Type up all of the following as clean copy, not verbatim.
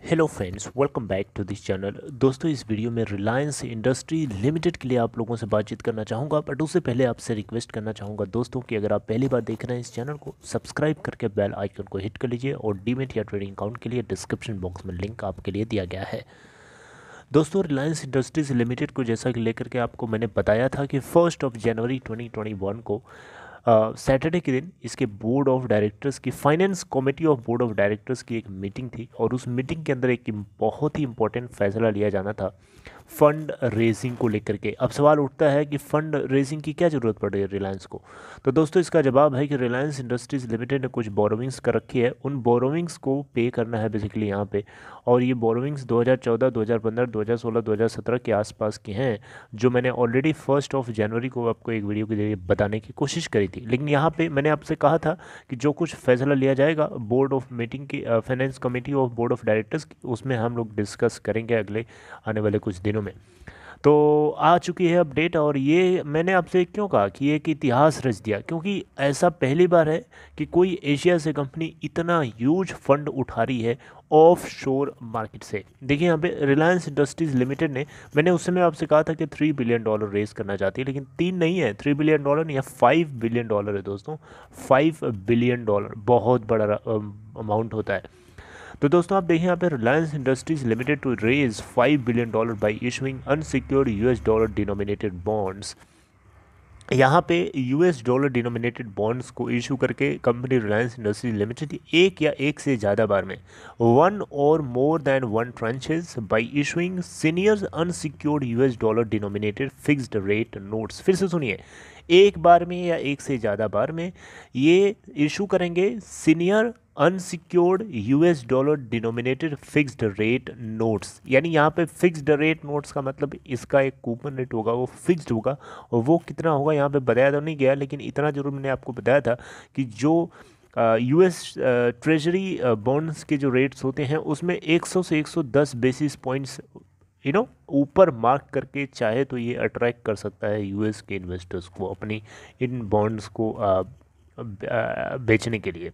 Hello friends, welcome back to this channel. दोस्तों, इस video में रिलायंस इंडस्ट्री लिमिटेड के लिए आप लोगों से बातचीत करना चाहूँगा, बट उससे पहले आपसे रिक्वेस्ट करना चाहूँगा दोस्तों कि अगर आप पहली बार देख रहे हैं इस चैनल को, सब्सक्राइब करके बेल आइकन को हिट कर लीजिए और डीमेट या ट्रेडिंग अकाउंट के लिए डिस्क्रिप्शन बॉक्स में लिंक आपके लिए दिया गया है। दोस्तों, रिलायंस इंडस्ट्रीज लिमिटेड को जैसा कि लेकर के आपको मैंने बताया था कि 1 जनवरी 2021 को सैटरडे के दिन इसके बोर्ड ऑफ डायरेक्टर्स की finance committee of board of directors की एक मीटिंग थी और उस मीटिंग के अंदर एक बहुत ही इंपॉर्टेंट फैसला लिया जाना था फंड रेजिंग को लेकर के। अब सवाल उठता है कि फंड रेजिंग की क्या ज़रूरत पड़ रही है रिलायंस को। तो दोस्तों, इसका जवाब है कि रिलायंस इंडस्ट्रीज लिमिटेड ने कुछ बोरोविंग्स कर रखी है, उन बोरोविंग्स को पे करना है बेसिकली यहाँ पे। और ये बोरोविंग्स 2014, 2015, 2016, 2017 के आसपास की हैं, जो मैंने ऑलरेडी 1 जनवरी को आपको एक वीडियो के जरिए बताने की कोशिश करी थी। लेकिन यहाँ पे मैंने आपसे कहा था कि जो कुछ फैसला लिया जाएगा बोर्ड ऑफ मीटिंग की, finance committee of board of directors की, उसमें हम लोग डिस्कस करेंगे अगले आने वाले कुछ दिनों में। तो आ चुकी है अपडेट, और ये मैंने आपसे क्यों कहा कि ये एक इतिहास रच दिया, क्योंकि ऐसा पहली बार है कि कोई एशिया से कंपनी इतना ह्यूज फंड उठा रही है ऑफ शोर मार्केट से। देखिए यहाँ पे रिलायंस इंडस्ट्रीज लिमिटेड ने, मैंने उस समय आपसे कहा था कि $3 बिलियन रेस करना चाहती है, लेकिन 3 नहीं है, $3 बिलियन नहीं है, $5 बिलियन है दोस्तों। $5 बिलियन बहुत बड़ा अमाउंट होता है। तो दोस्तों, आप देखिए यहाँ पे Reliance Industries Limited to raise $5 billion by issuing unsecured US dollar denominated bonds. यहाँ पे US डॉलर डिनोमिनेटेड बॉन्ड्स को इशू करके कंपनी रिलायंस इंडस्ट्रीज लिमिटेड एक या एक से ज़्यादा बार में वन और more than one tranches by issuing senior unsecured US dollar denominated fixed rate notes. फिर से सुनिए, एक बार में या एक से ज़्यादा बार में ये इशू करेंगे senior unsecured US dollar denominated fixed rate notes. यानी यहाँ पे फिक्स्ड रेट नोट्स का मतलब इसका एक कूपन रेट होगा, वो फिक्स्ड होगा। और वो कितना होगा यहाँ पे बताया तो नहीं गया, लेकिन इतना जरूर मैंने आपको बताया था कि जो US ट्रेजरी बॉन्ड्स के जो रेट्स होते हैं उसमें 100 से 110 बेसिस पॉइंट्स ऊपर मार्क करके चाहे तो ये अट्रैक्ट कर सकता है US के इन्वेस्टर्स को अपनी इन बॉन्ड्स को बेचने के लिए।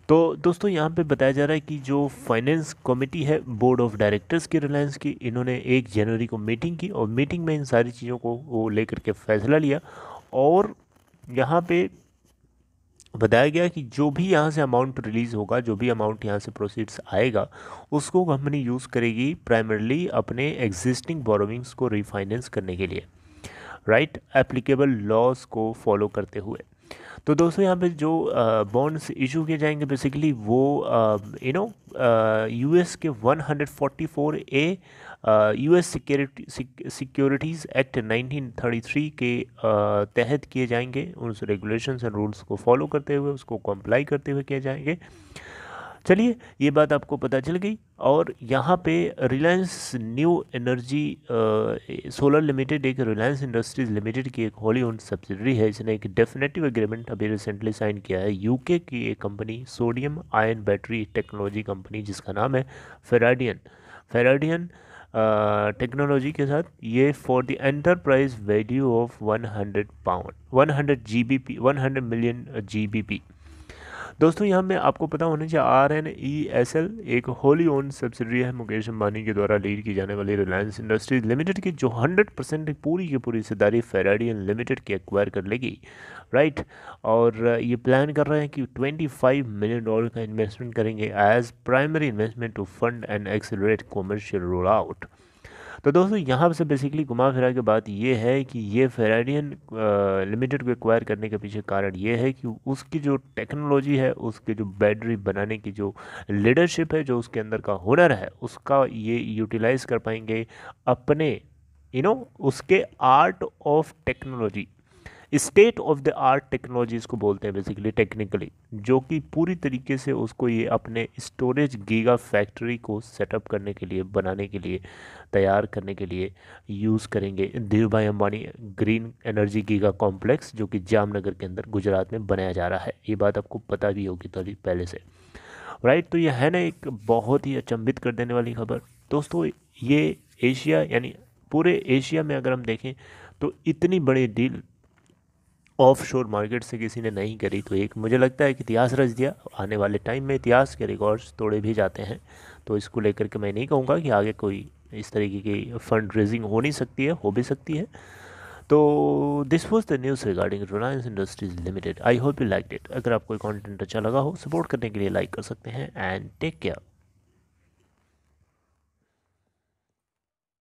तो दोस्तों, यहाँ पे बताया जा रहा है कि जो फाइनेंस कमेटी है बोर्ड ऑफ डायरेक्टर्स की रिलायंस की, इन्होंने 1 जनवरी को मीटिंग की और मीटिंग में इन सारी चीज़ों को वो लेकर के फैसला लिया। और यहाँ पे बताया गया कि जो भी यहाँ से अमाउंट रिलीज़ होगा, जो भी अमाउंट यहाँ से प्रोसीड्स आएगा, उसको कंपनी यूज़ करेगी प्राइमरली अपने एग्जिस्टिंग बोरोविंग्स को रिफाइनेंस करने के लिए, राइट, एप्लीकेबल लॉज को फॉलो करते हुए। तो दोस्तों, यहाँ पे जो बॉन्ड्स इशू किए जाएंगे बेसिकली वो US के 144A US सिक्योरिटीज़ एक्ट 1933 के तहत किए जाएंगे। उस रेगुलेशंस एंड रूल्स को फॉलो करते हुए, उसको कंप्लाई करते हुए किए जाएंगे। चलिए, ये बात आपको पता चल गई। और यहाँ पे Reliance new energy solar limited एक रिलायंस इंडस्ट्रीज लिमिटेड की एक होली ओन्ड सब्सिडरी है। इसने एक डेफिनेटिव एग्रीमेंट अभी रिसेंटली साइन किया है UK की एक company, sodium ion battery technology company, जिसका नाम है फेराडियन फेराडियन टेक्नोलॉजी के साथ। ये for the enterprise value of 100 GBP 100 million GBP। दोस्तों, यहाँ में आपको पता होना चाहिए RNESL एक होली ओन सब्सिडरी है मुकेश अंबानी के द्वारा लीड की जाने वाली रिलायंस इंडस्ट्रीज लिमिटेड की, जो 100% पूरी की पूरी हिस्सेदारी फेराडियन लिमिटेड की एक्वायर कर लेगी, राइट। और ये प्लान कर रहे हैं कि $25 मिलियन का इन्वेस्टमेंट करेंगे as primary investment to fund and accelerate commercial roll out. तो दोस्तों, यहाँ से बेसिकली घुमा फिरा के बात ये है कि ये फेराडियन लिमिटेड को एक्वायर करने के पीछे कारण ये है कि उसकी जो टेक्नोलॉजी है, उसके जो बैटरी बनाने की जो लीडरशिप है, जो उसके अंदर का हुनर है, उसका ये यूटिलाइज कर पाएंगे अपने उसके art of technology, state of the art technology इसको बोलते हैं बेसिकली टेक्निकली, जो कि पूरी तरीके से उसको ये अपने स्टोरेज गीगा फैक्ट्री को सेटअप करने के लिए, बनाने के लिए, तैयार करने के लिए यूज़ करेंगे धीरू भाई Ambani green energy giga complex, जो कि जामनगर के अंदर गुजरात में बनाया जा रहा है। ये बात आपको पता भी होगी थोड़ी पहले से, राइट। तो ये है ना एक बहुत ही अचंभित कर देने वाली खबर दोस्तों। ये एशिया, यानी पूरे एशिया में अगर हम देखें तो इतनी बड़ी डील ऑफ शोर मार्केट से किसी ने नहीं करी, तो एक मुझे लगता है कि इतिहास रच दिया। आने वाले टाइम में इतिहास के रिकॉर्ड्स तोड़े भी जाते हैं। तो इसको लेकर के मैं नहीं कहूँगा कि आगे कोई इस तरीके की फंड रेजिंग हो नहीं सकती है, हो भी सकती है। तो this was the news regarding Reliance Industries limited. I hope you like it. अगर आपको कंटेंट अच्छा लगा हो, सपोर्ट करने के लिए लाइक कर सकते हैं एंड टेक केयर।